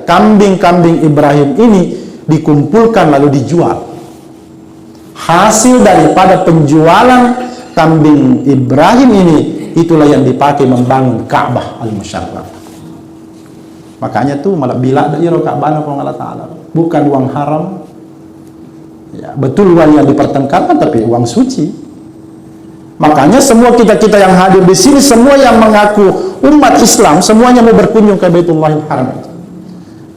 kambing-kambing Ibrahim ini dikumpulkan lalu dijual. Hasil daripada penjualan kambing Ibrahim ini, itulah yang dipakai membangun Ka'bah Al-Musyarrafah. Makanya tuh malah bila ada iro Ka'bah Allah Ta'ala, bukan uang haram. Ya, betul uang yang dipertengkarkan, tapi uang suci. Makanya semua kita yang hadir di sini, semua yang mengaku umat Islam, semuanya mau berkunjung ke Baitullahil Haram.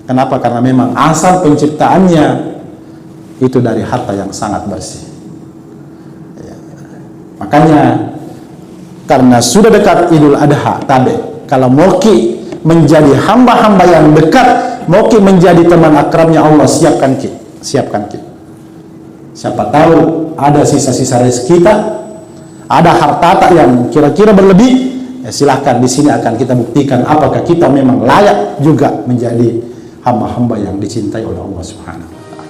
Kenapa? Karena memang asal penciptaannya itu dari harta yang sangat bersih. Ya. Makanya karena sudah dekat Idul Adha tadi, kalau Moki menjadi hamba-hamba yang dekat, Moki menjadi teman akrabnya Allah, siapkan kita. Siapa tahu ada sisa-sisa rezeki kita, ada harta yang kira-kira berlebih, ya silahkan, di sini akan kita buktikan apakah kita memang layak juga menjadi hamba-hamba yang dicintai oleh Allah Subhanahu wa Ta'ala.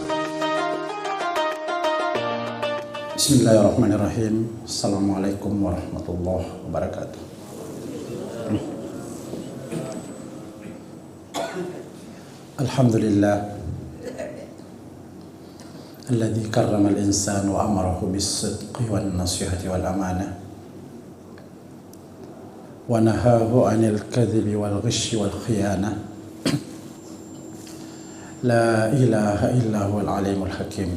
Bismillahirrahmanirrahim. Assalamualaikum warahmatullahi wabarakatuh. Alhamdulillah alladzi karrama al-insan wa amarahu bis-sidqi wan-nasihati wal-amanah wa nahahu 'anil kadhibi wal-ghishi wal-khiyanah. La ilaha illa huwal alimul hakim.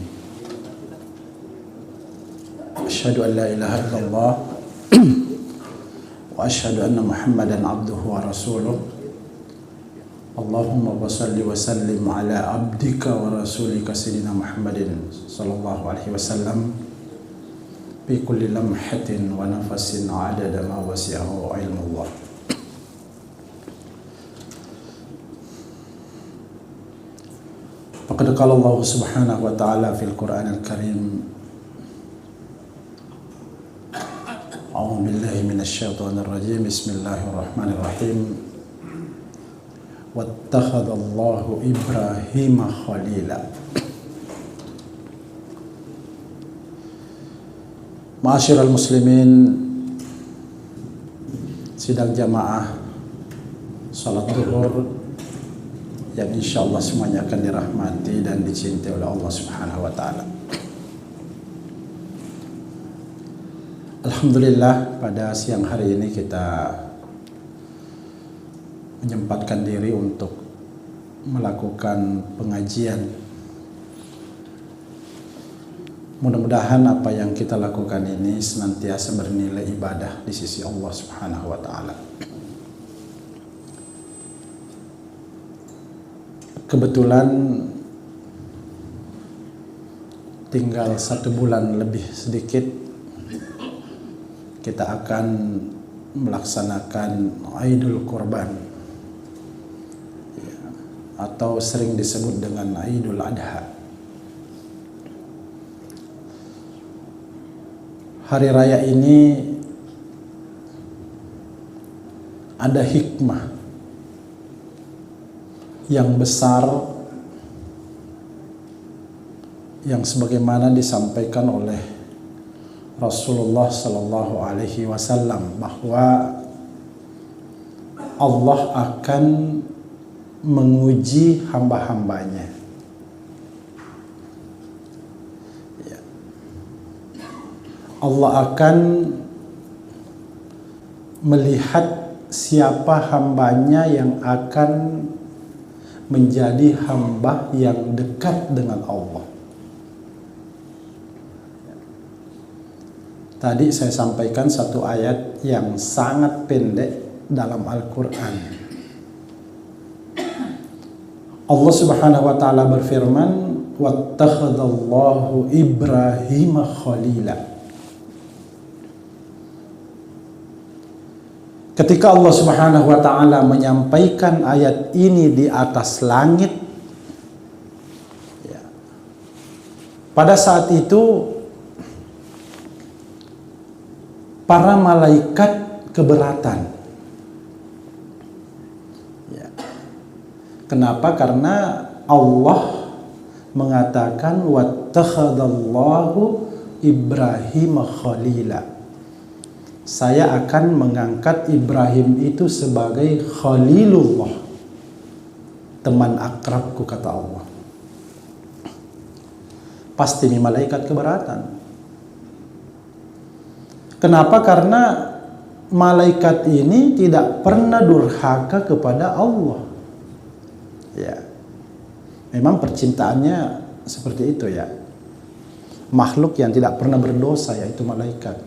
Asyhadu an la ilaha illallah wa asyhadu anna Muhammadan abduhu wa rasuluh. Allahumma salli wa sallim ala abdika wa rasulika sayyidina Muhammadin sallallahu alaihi wasallam bi kulli lamhatin wa nafasin adada ma wasi'ahu ilmullah. Faqad qala Allah subhanahu wa ta'ala fil Qur'anil Karim, a'udzu billahi minasy syaithanir rajim, bismillahirrahmanirrahim. Wattakhadallahu Ibrahima khalila. Ma'asyiral muslimin, sidang jamaah salat zuhur yang insyaallah semuanya akan dirahmati dan dicintai oleh Allah Subhanahu wa Ta'ala. Alhamdulillah, pada siang hari ini kita menyempatkan diri untuk melakukan pengajian. Mudah-mudahan apa yang kita lakukan ini senantiasa bernilai ibadah di sisi Allah Subhanahu wa Ta'ala. Kebetulan tinggal 1 bulan lebih sedikit kita akan melaksanakan Idul Kurban, atau sering disebut dengan Idul Adha. Hari raya ini ada hikmah yang besar yang sebagaimana disampaikan oleh Rasulullah sallallahu alaihi wasallam, bahwa Allah akan menguji hamba-hambanya. Ya. Allah akan melihat siapa hambanya yang akan menjadi hamba yang dekat dengan Allah. Tadi saya sampaikan satu ayat yang sangat pendek dalam Al-Quran. Allah Subhanahu wa Ta'ala berfirman, wattakhadallahu Ibrahima khalila. Ketika Allah Subhanahu wa Ta'ala menyampaikan ayat ini di atas langit, ya, pada saat itu para malaikat keberatan. Kenapa? Karena Allah mengatakan wattakhadallahu Ibrahima khalila. Saya akan mengangkat Ibrahim itu sebagai Khalilullah. teman akrabku, kata Allah. Pasti ini malaikat keberatan. Kenapa? Karena malaikat ini tidak pernah durhaka kepada Allah. Ya, memang percintaannya seperti itu ya. Makhluk yang tidak pernah berdosa, yaitu malaikat.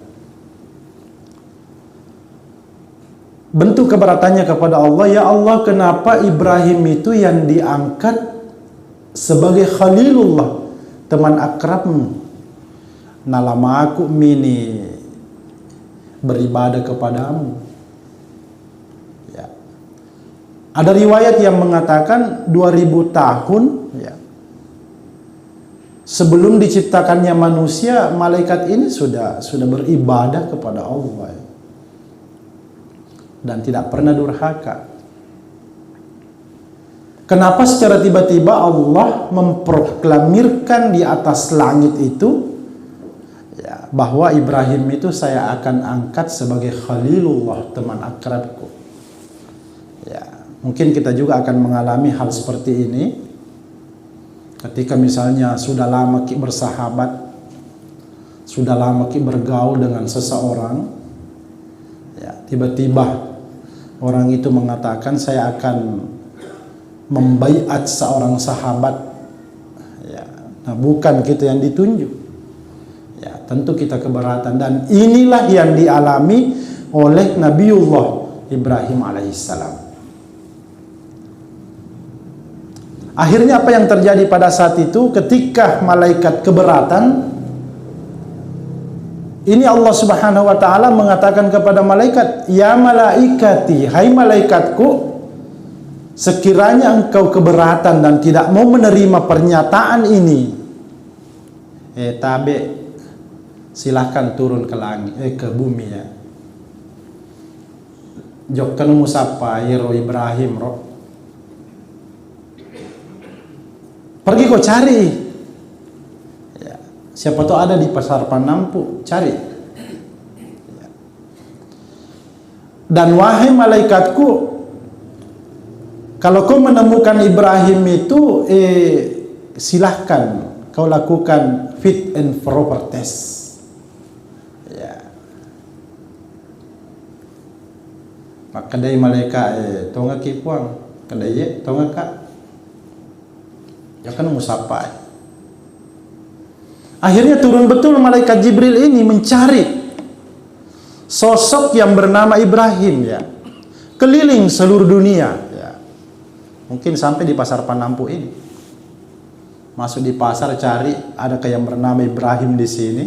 Bentuk keberatannya kepada Allah, ya Allah, kenapa Ibrahim itu yang diangkat sebagai Khalilullah, teman akrabmu? Nah, lama aku mini beribadah kepadamu. Ya. Ada riwayat yang mengatakan 2000 tahun ya, sebelum diciptakannya manusia, malaikat ini sudah beribadah kepada Allah ya, dan tidak pernah durhaka. Kenapa secara tiba-tiba Allah memproklamirkan di atas langit itu ya, bahwa Ibrahim itu saya akan angkat sebagai Khalilullah, teman akrabku. Ya, mungkin kita juga akan mengalami hal seperti ini ketika misalnya sudah lama kita bersahabat, sudah lama kita bergaul dengan seseorang, ya, tiba-tiba orang itu mengatakan saya akan membaiat seorang sahabat, ya, nah bukan kita yang ditunjuk, ya, tentu kita keberatan. Dan inilah yang dialami oleh Nabiullah Ibrahim alaihissalam. Akhirnya apa yang terjadi pada saat itu ketika malaikat keberatan? Ini Allah Subhanahu wa taala mengatakan kepada malaikat, "Ya malaikati, hai malaikatku, sekiranya engkau keberatan dan tidak mau menerima pernyataan ini, tabe silahkan turun ke langit, ke bumi ya. Jokkan musapa yero Ibrahim ro. Pergi kau cari. Ya, siapa tahu ada di pasar Panampu, cari. Ya. Dan wahai malaikatku, kalau kau menemukan Ibrahim itu, silahkan kau lakukan fit and proper test. Ya. Maka dari malaikat, tonga kipuang, kadai tonga kak, ya kan musapa. Akhirnya turun betul malaikat Jibril ini mencari sosok yang bernama Ibrahim ya, keliling seluruh dunia. Mungkin sampai di pasar Panampu ini. Masuk di pasar cari adakah yang bernama Ibrahim di sini.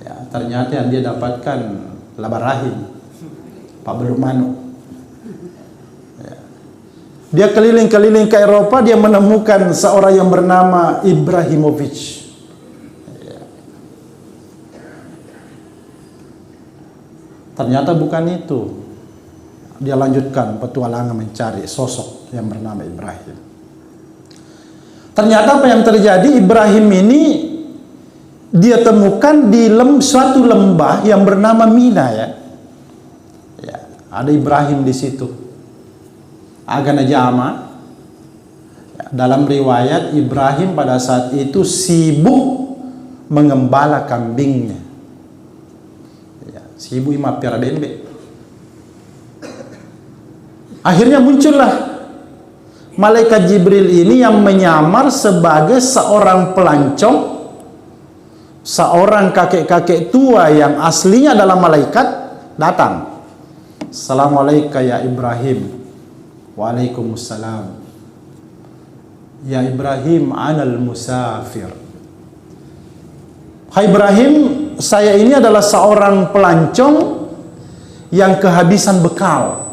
Ya, ternyata yang dia dapatkan labar rahim, Pak Belumano. Ya. Dia keliling-keliling ke Eropa, dia menemukan seorang yang bernama Ibrahimovic. Ya. Ternyata bukan itu. Dia lanjutkan petualangan mencari sosok yang bernama Ibrahim. Ternyata apa yang terjadi, Ibrahim ini dia temukan di suatu lembah yang bernama Mina ya. Ya, ada Ibrahim di situ. Agak najama. Ya, dalam riwayat Ibrahim pada saat itu sibuk mengembala kambingnya. Ya, sibuk ima piara dembe. Akhirnya muncullah malaikat Jibril ini yang menyamar sebagai seorang pelancong, seorang kakek-kakek tua yang aslinya adalah malaikat, datang. Assalamualaikum ya Ibrahim. Waalaikumsalam. Ya Ibrahim, anal musafir. Hai Ibrahim, saya ini adalah seorang pelancong yang kehabisan bekal.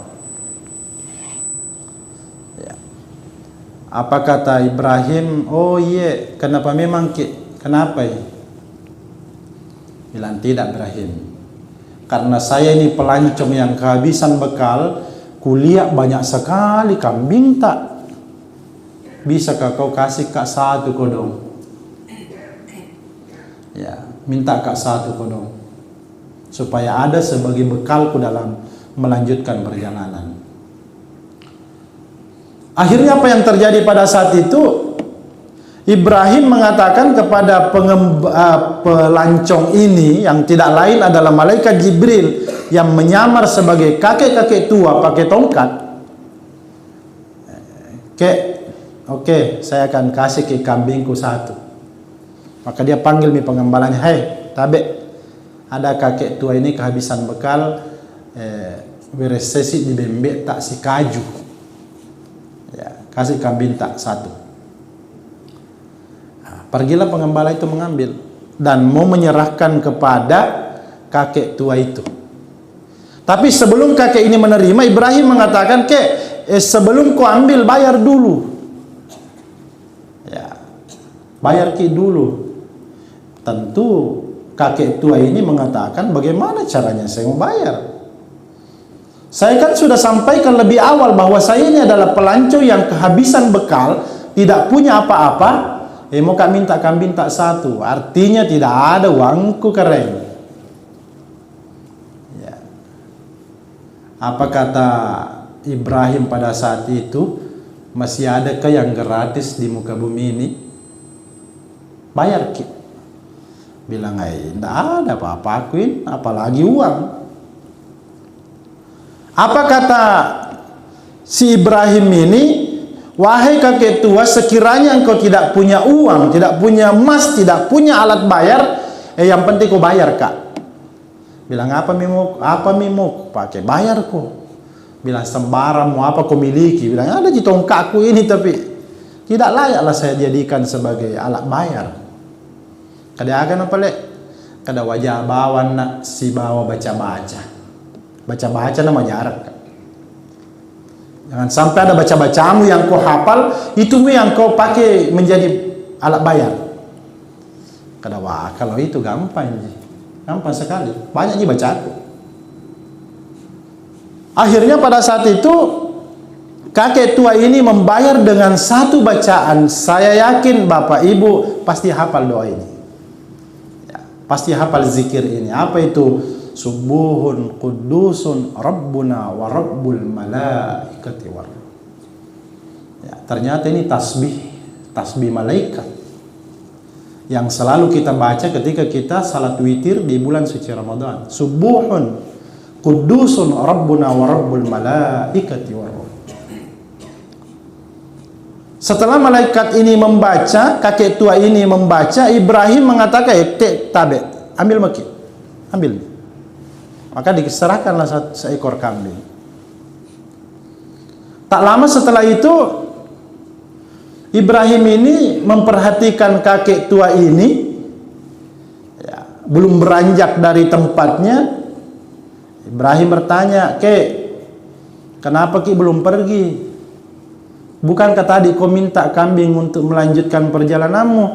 Apa kata Ibrahim? Oh iya, kenapa memang kenapa ya? Bilang tidak Ibrahim. Karena saya ini pelancong yang kehabisan bekal, kuliah banyak sekali kambing tak. Bisakah kau kasih kak satu kodong? Ya, minta kak satu kodong. Supaya ada sebagai bekalku dalam melanjutkan perjalanan. Akhirnya apa yang terjadi pada saat itu? Ibrahim mengatakan kepada pelancong ini, yang tidak lain adalah malaikat Jibril yang menyamar sebagai kakek-kakek tua pakai tongkat. Oke, saya akan kasih ke kambingku satu. Maka dia panggil pengembalanya, hei tabe, ada kakek tua ini kehabisan bekal, beresesi di bembek tak si kaju, ya, kasih kambing tak satu. Pergilah pengembala itu mengambil dan mau menyerahkan kepada kakek tua itu. Tapi sebelum kakek ini menerima, Ibrahim mengatakan, sebelum kau ambil bayar dulu. Ya, bayar dulu. Tentu kakek tua ini mengatakan, bagaimana caranya saya mau bayar? Saya kan sudah sampaikan lebih awal bahwa saya ini adalah pelancong yang kehabisan bekal, tidak punya apa-apa. Mau kak minta kambing tak satu, artinya tidak ada uangku keren. Ya. Apa kata Ibrahim pada saat itu? Masih adakah yang gratis di muka bumi ini? Bayar ki. Bilang tidak ada apa-apa akuin, apalagi uang. Apa kata si Ibrahim ini? Wahai kakek tua, sekiranya engkau tidak punya uang, tidak punya emas, tidak punya alat bayar, yang penting kau bayar kak. Bilang apa mimuk, pakai bayar kau. Bilang sembarang mau apa kau miliki. Bilang ada di tongkatku ini, tapi tidak layaklah saya jadikan sebagai alat bayar. Kada akan apa lek? Kada wajah bawa nak si bawa baca-baca. Baca-baca namanya Arab kak. Jangan sampai ada baca-bacamu yang kau hafal, itu yang kau pakai menjadi alat bayar. Kada wah, kalau itu gampang sekali. Banyak nih bacaku. Akhirnya pada saat itu kakek tua ini membayar dengan satu bacaan. Saya yakin Bapak Ibu pasti hafal doa ini. Ya, pasti hafal zikir ini. Apa itu? Subuhun kudusun Rabbuna wa Rabbul malaikati war. Ya, ternyata ini tasbih malaikat yang selalu kita baca ketika kita salat witir di bulan suci Ramadan. Subuhun kudusun Rabbuna wa Rabbul malaikati war. Setelah malaikat ini membaca, kakek tua ini membaca, Ibrahim mengatakan, tabe, ambil maki, ambil. Maka diserahkanlah seekor kambing. Tak lama setelah itu, Ibrahim ini memperhatikan kakek tua ini, ya, belum beranjak dari tempatnya. Ibrahim bertanya, kenapa ki belum pergi? Bukankah tadi kau minta kambing untuk melanjutkan perjalananmu?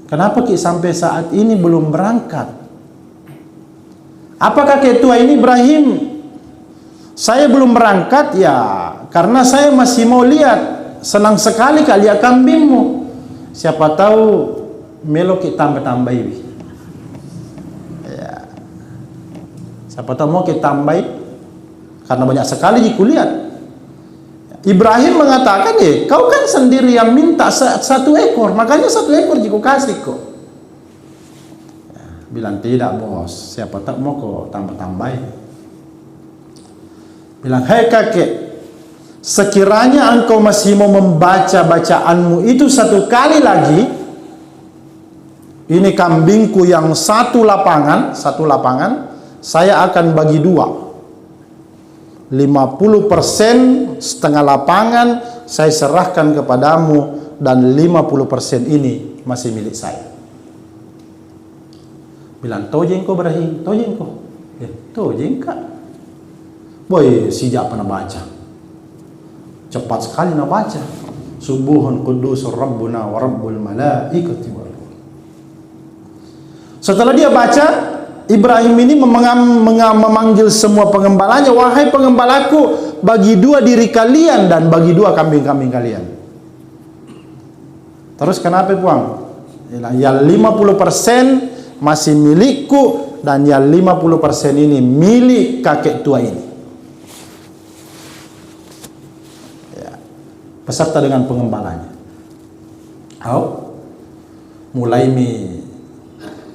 Kenapa ki sampai saat ini belum berangkat? Apa kakek tua ini? Ibrahim, saya belum berangkat ya karena saya masih mau lihat, senang sekali kak lihat kambingmu. Siapa tahu melok kita tambah ya. Siapa tahu mau kita tambah karena banyak sekali dikulihat. Ibrahim mengatakan, kau kan sendiri yang minta satu ekor, makanya satu ekor jika kasih kok. Bilang tidak bos, siapa tak mau kok tambah-tambahin. Bilang, hei kakek, sekiranya engkau masih mau membaca bacaanmu itu satu kali lagi, ini kambingku yang satu lapangan, saya akan bagi dua. 50% setengah lapangan saya serahkan kepadamu, dan 50% ini masih milik saya. Bilang, tojeng ko Ibrahim, tojeng ko. Tojeng kak. Boy, sejak pernah baca. Cepat sekali nak baca. Subuhun kudusur Rabbuna wa Rabbul malaikati war. Setelah dia baca, Ibrahim ini memanggil semua pengembalanya, wahai pengembalaku, bagi dua diri kalian dan bagi dua kambing-kambing kalian. Terus kenapa puang? Yang 50% masih milikku, dan yang 50% ini milik kakek tua ini. beserta dengan pengembalanya. Mulai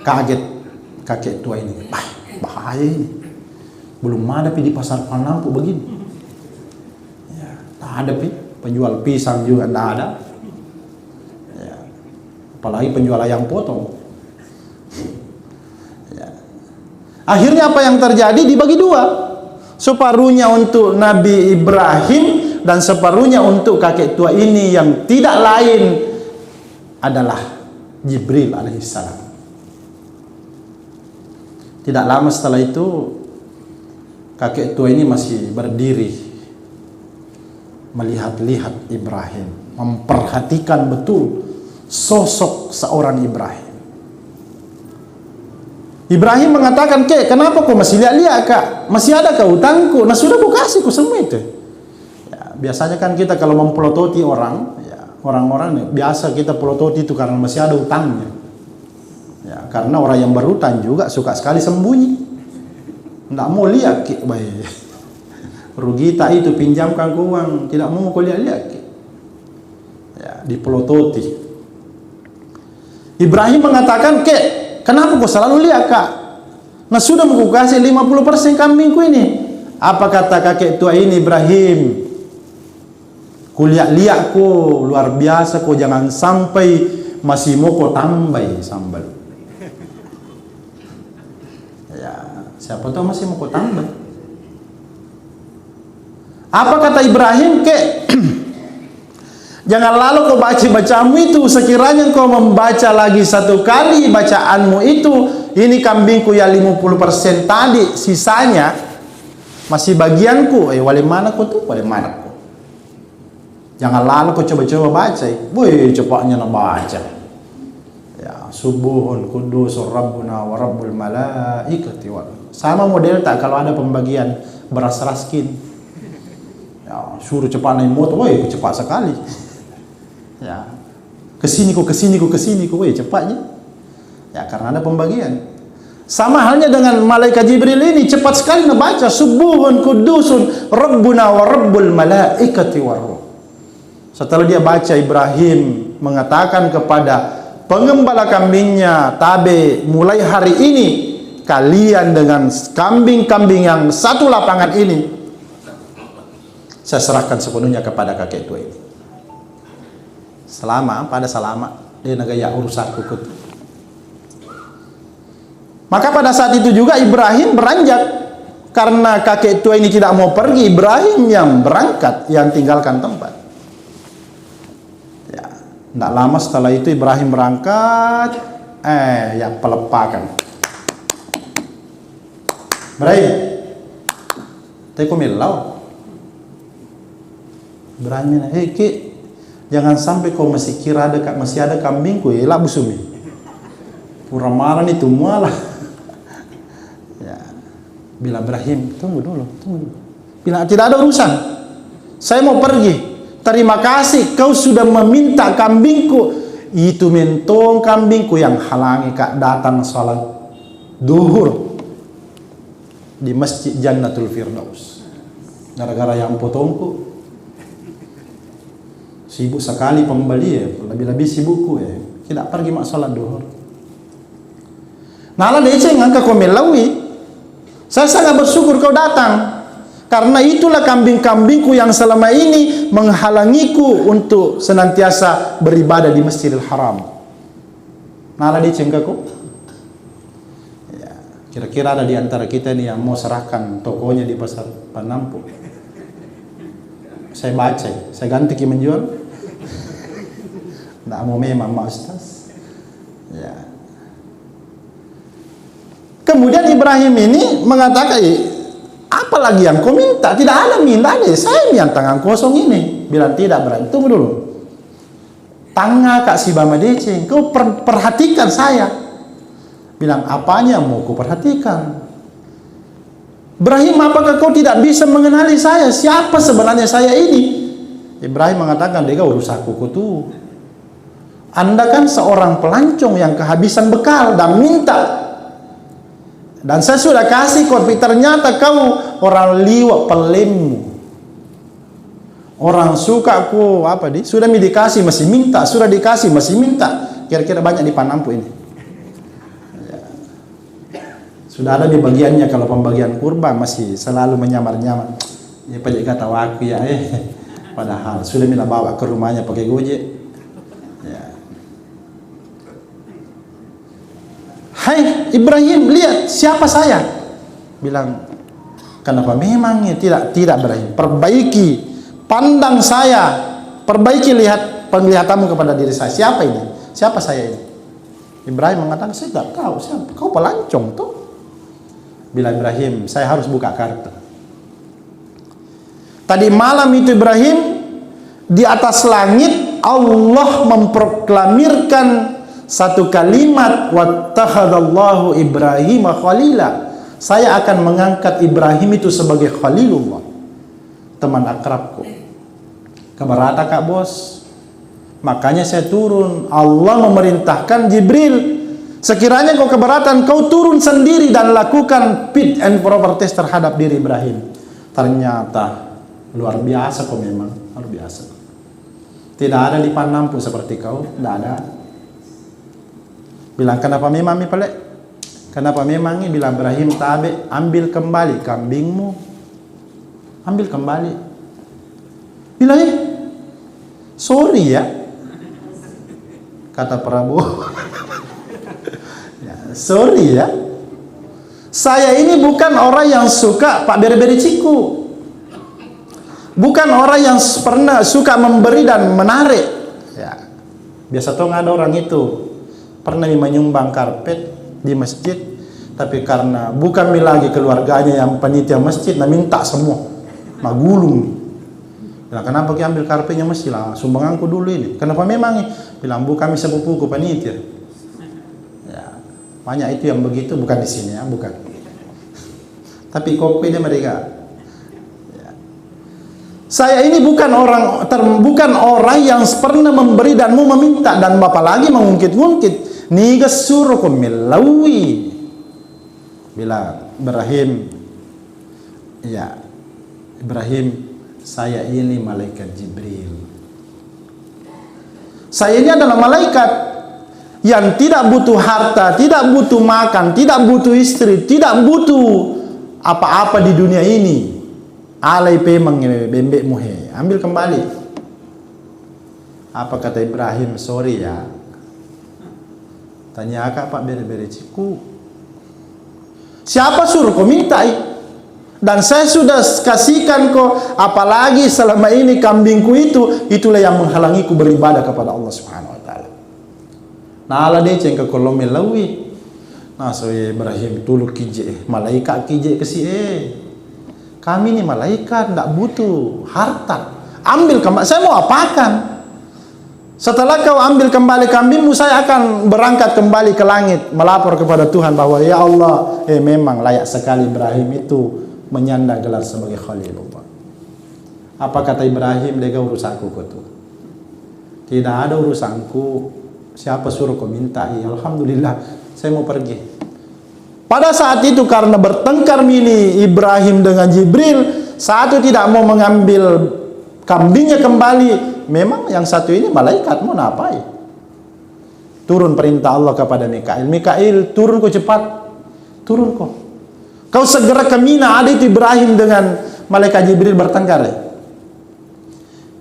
kaget kakek tua ini. Bahaya ini. Belum ada di pasar Panampu begini. Ya, tak ada penjual pisang juga tak ada. Ya, apalagi penjual ayam potong. Ya. Akhirnya apa yang terjadi? Dibagi dua. Separuhnya untuk Nabi Ibrahim dan separuhnya untuk kakek tua ini yang tidak lain adalah Jibril alaihissalam. Tidak lama setelah itu kakek tua ini masih berdiri melihat-lihat Ibrahim, memperhatikan betul sosok seorang Ibrahim. Ibrahim mengatakan, "Kek, kenapa kau masih lihat-lihat, Kak? Masih ada kau hutangku? Nah, sudah kau kasih kau semua itu." Ya, biasanya kan kita kalau mempelototi orang, ya, orang-orang biasa kita pelototi itu karena masih ada hutangnya. Ya, karena orang yang berhutang juga suka sekali sembunyi. Tidak mau lihat, Kek, baik. Rugi tak itu pinjamkan kau uang, tidak mau kau lihat-lihat, Kek. Ya, dipelototi. Ibrahim mengatakan, "Kek, kenapa kau selalu lihat, Kak? Nah, sudah mau kasih 50% kambingku ini." Apa kata kakek tua ini, Ibrahim? "Kulihat-lihat kau luar biasa, kau jangan sampai masih mau kau tambah sambal." Ya, siapa tahu masih mau kau tambah. Apa kata Ibrahim? "Kek, jangan lalu kau bacamu itu, sekiranya kau membaca lagi satu kali bacaanmu itu, ini kambingku yang 50% tadi, sisanya masih bagianku. Wali mana kau tuh? Wali mana kau? Jangan lalu kau coba-coba baca. Wih, cepatnya nak baca. Ya, subuhun kudusur rabbuna wa rabbul malaikati wa." Sama model tak kalau ada pembagian beras raskin. Ya, suruh cepat naik motor, wih, cepat sekali. Ya, kesini kok, weh, cepatnya. Ya, karena ada pembagian. Sama halnya dengan malaikat Jibril ini, cepat sekali membaca subuhun kudusun rabbuna wa rabbul malaikati war ruh. Setelah dia baca, Ibrahim mengatakan kepada pengembala kambingnya, "Tabe, mulai hari ini kalian dengan kambing-kambing yang satu lapangan ini saya serahkan sepenuhnya kepada kakek tua ini. Selama dia nagaya urusan kukut." Maka pada saat itu juga Ibrahim beranjak. Karena kakek tua ini tidak mau pergi, Ibrahim yang berangkat, yang tinggalkan tempat. Ya, tidak lama setelah itu Ibrahim berangkat, yang pelepakan. Ibrahim, teko melau. Ibrahim, Ki, jangan sampai kau masih kira masih ada kambingku, lah busumi. Pura malah itu mualah. Ya, bilang Ibrahim, tunggu dulu. Bilang tidak ada urusan. Saya mau pergi. Terima kasih kau sudah meminta kambingku. Itu mentong kambingku yang halangi Kak datang salat duhur di Masjid Jannatul Firdaus. Gara-gara yang potongku. Sibuk sekali pembeli ya, lebih-lebih sibukku ya. Tidak pergi mak salat duhur. Nala dece ngangka kau melawi. Saya sangat bersyukur kau datang. Karena itulah kambing-kambingku yang selama ini menghalangiku untuk senantiasa beribadah di Masjidil Haram. Nala dece ngangka kau. Ya, kira-kira ada di antara kita nih yang mau serahkan tokonya di pasar Panampu. Saya baca, saya ganti ki menjual. Nggak mau memang Mak Ustaz. Ya. Kemudian Ibrahim ini mengatakan, apalagi yang kau minta? Tidak ada minta deh, saya yang tangan kosong ini. Bilang tidak, Ibrahim, tunggu dulu. Tanga Kak si Bama Dece, kau perhatikan saya. Bilang, apanya mau kau perhatikan? Ibrahim, apakah kau tidak bisa mengenali saya? Siapa sebenarnya saya ini? Ibrahim mengatakan, "Dega urusanku tuh. Anda kan seorang pelancong yang kehabisan bekal dan minta. Dan saya sudah kasih kau, tapi ternyata kau orang liwat pelemu. Orang suka ku apa di? Sudah dikasih masih minta, sudah dikasih masih minta. Kira-kira banyak di Panampu ini. Ya. Sudah ada di bagiannya kalau pembagian kurban masih selalu menyamar-nyamar. Ya pajak kata aku ya padahal sudah mina bawa ke rumahnya pakai Gojek. Ya. Hai Ibrahim, lihat siapa saya? Bilang, kenapa memang ya tidak Ibrahim? Perbaiki, pandang saya, perbaiki lihat penglihatanmu kepada diri saya. Siapa ini? Siapa saya ini? Ibrahim mengatakan, saya tidak tahu siapa. Kau pelancong tuh. Bilang Ibrahim, saya harus buka kartu. Tadi malam itu Ibrahim di atas langit Allah memproklamirkan satu kalimat, wattakhadallahu Ibrahim khalila. Saya akan mengangkat Ibrahim itu sebagai Khalilullah, teman akrabku. Keberatan Kak Bos? Makanya saya turun. Allah memerintahkan Jibril, sekiranya kau keberatan, kau turun sendiri dan lakukan fit and proper test terhadap diri Ibrahim. Ternyata luar biasa kau, memang luar biasa. Tidak ada di Panampu seperti kau, tidak ada. Bilang, kenapa memang pelek? Kenapa memang? Bilang Ibrahim, tabe, ambil kembali kambingmu, ambil kembali. Bilang, sorry ya, kata Prabowo. Ya, sorry ya, saya ini bukan orang yang suka Pak Beri-beri Ciku, bukan orang yang pernah suka memberi dan menarik. Ya, biasa tuh nggak ada orang itu pernah menyumbang karpet di masjid, tapi karena bukan lagi keluarganya yang panitia masjid, nah minta semua, magulung. Bilang, kenapa kita ambil karpetnya masjid lah, sumbanganku dulu ini. Kenapa memang? Bilang, bukan sepupuku panitia. Ya, banyak itu yang begitu, bukan di sini ya, bukan. Tapi kopi ini mereka. Ya. Saya ini bukan orang yang pernah memberi dan mau meminta, dan bapak lagi mengungkit-ungkit. Niga suruhkum milawi. Bilang Ibrahim, ya Ibrahim, saya ini malaikat Jibril. Saya ini adalah malaikat yang tidak butuh harta, tidak butuh makan, tidak butuh istri, tidak butuh apa-apa di dunia ini. Alai pemang bembek muhe, ambil kembali. Apa kata Ibrahim? Sorry ya. Tanya Kak Pak Beri-beri Ciku, siapa suruh kau mintai? Dan saya sudah kasihkan kau, apalagi selama ini kambingku itulah yang menghalangiku beribadah kepada Allah Subhanahu wa taala. Nah, ala dia ceng ke kolom melawi. Nah, so Ibrahim tulu kije, malaikat kije kesi kami ini malaikat, tidak butuh harta. Ambil kembali, saya mau apakan? Setelah kau ambil kembali kambingmu, saya akan berangkat kembali ke langit, melapor kepada Tuhan bahwa ya Allah, memang layak sekali Ibrahim itu menyandang gelar sebagai Khalilullah. Apa kata Ibrahim? Lega urusanku tuh. Tidak ada urusanku. Siapa suruh kau mintai? Alhamdulillah, saya mau pergi. Pada saat itu karena bertengkar mini Ibrahim dengan Jibril, satu tidak mau mengambil kambingnya kembali. Memang yang satu ini malaikat mau ngapain? Turun perintah Allah kepada Mikail. Mikail, turun kau cepat. Turun kau. Kau segera ke Mina. Ada itu Ibrahim dengan malaikat Jibril bertengkar.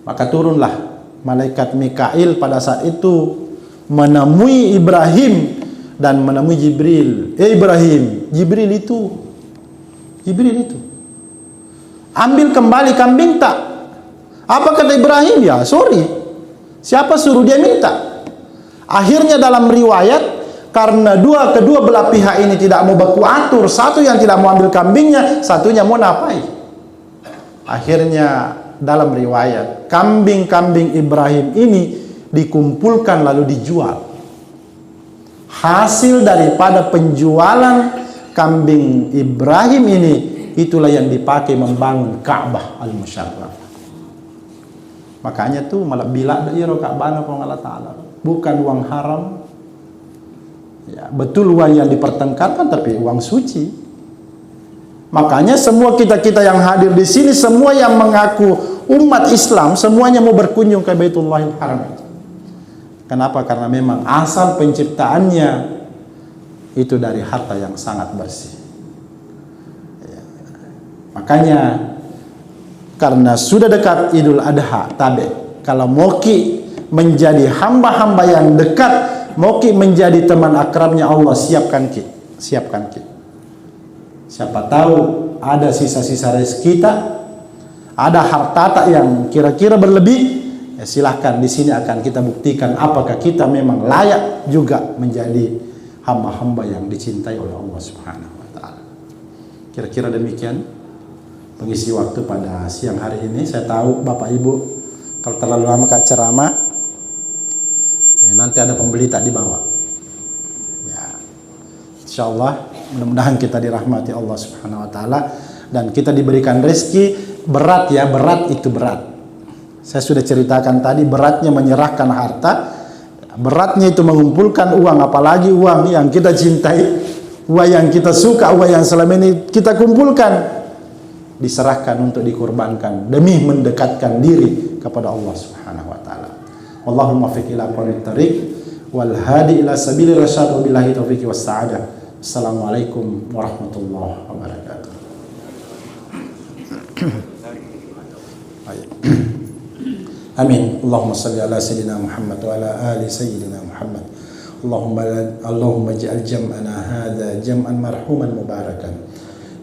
Maka turunlah malaikat Mikail pada saat itu menemui Ibrahim dan menemui Jibril. Ibrahim, Jibril itu. Ambil kembali kambing tak? Apa kata Ibrahim? Ya sorry, siapa suruh dia minta? Akhirnya dalam riwayat, karena kedua belah pihak ini tidak mau baku atur, satu yang tidak mau ambil kambingnya, satunya mau napai. Akhirnya dalam riwayat, kambing-kambing Ibrahim ini dikumpulkan lalu dijual. Hasil daripada penjualan kambing Ibrahim ini, itulah yang dipakai membangun Ka'bah al-Musyarrafah. Makanya tuh malah bila dari Ka'bah Allah Ta'ala, bukan uang haram. Ya, betul uang yang dipertengkarkan, tapi uang suci. Makanya semua kita yang hadir di sini, semua yang mengaku umat Islam semuanya mau berkunjung ke Baitullahil Haram. Kenapa? Karena memang asal penciptaannya itu dari harta yang sangat bersih. Ya. Makanya karena sudah dekat Idul Adha Tabe, kalau Moki menjadi hamba-hamba yang dekat, Moki menjadi teman akrabnya Allah, siapkan ki. Siapa tahu ada sisa-sisa rezeki kita, ada harta yang kira-kira berlebih, ya silahkan, di sini akan kita buktikan apakah kita memang layak juga menjadi hamba-hamba yang dicintai oleh Allah Subhanahu wa taala. Kira-kira demikian pengisi waktu pada siang hari ini. Saya tahu Bapak Ibu kalau terlalu lama Kak ceramah, ya nanti ada pembeli tak dibawa. Ya. Insyaallah mudah-mudahan kita dirahmati Allah Subhanahu wa taala dan kita diberikan rezeki. Berat ya, berat itu berat. Saya sudah ceritakan tadi, beratnya menyerahkan harta, beratnya itu mengumpulkan uang, apalagi uang yang kita cintai, uang yang kita suka, uang yang selama ini kita kumpulkan, diserahkan untuk dikorbankan demi mendekatkan diri kepada Allah Subhanahu wa taala. Wallahumma muwaffiq ila aqwamit thariq wal hadi ila sabilir rasyad wa billahi taufiq was sa'adah. Assalamualaikum warahmatullahi wabarakatuh. Amin. Allahumma salli ala sayyidina Muhammad wa ala ali sayyidina Muhammad. Allahumma ij'al jam'ana hadha jam'an marhuman mubarakan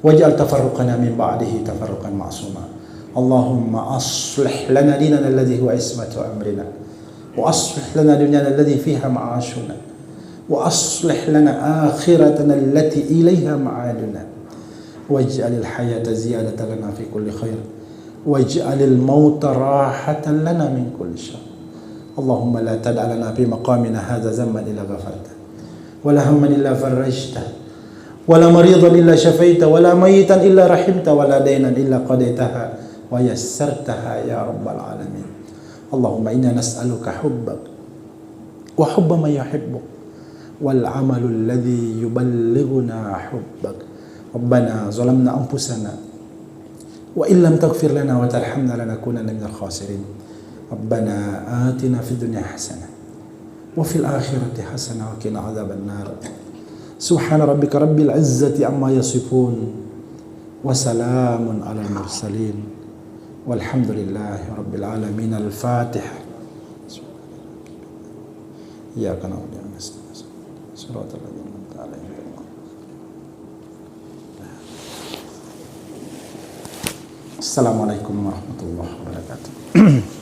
waj'al tafarruqana min ba'dihi tafarruqan ma'suma. Allahumma aslih lana dinana alladhi huwa ismatu amrina wa aslih lana dunyana alladhi fiha ma'ashuna wa aslih lana akhiratana allati ilayha ma'aduna waj'al al-hayata ziyadatan lana fi kulli khair waj'alil mauta rahatan lana min kulli syarr. Allahumma la tad'a lana fi maqamina hadza zamban illa ghafarta wala hamman illa farajta wala maridan illa shafaita wala mayitan illa rahimta wala daynan illa qadaitaha wa yassartaha ya rabbal alamin. Allahumma inna nas'aluka hubbak wa hubba man yuhibbuk wal amalu alladhi yuballighuna hubbak. Rabbana zalamna anfusana وإن لم تغفر لنا وترحمنا لنكونن من الخاسرين. ربنا آتنا في الدنيا حسنة وفي الآخرة حسنة وقنا عذاب النار. سبحان ربك رب العزة عما يصفون وسلام على المرسلين والحمد لله رب العالمين. الفاتحة. إياك نعبد وإياك نستعين صراط الذين أنعمت عليهم. Assalamualaikum warahmatullahi wabarakatuh.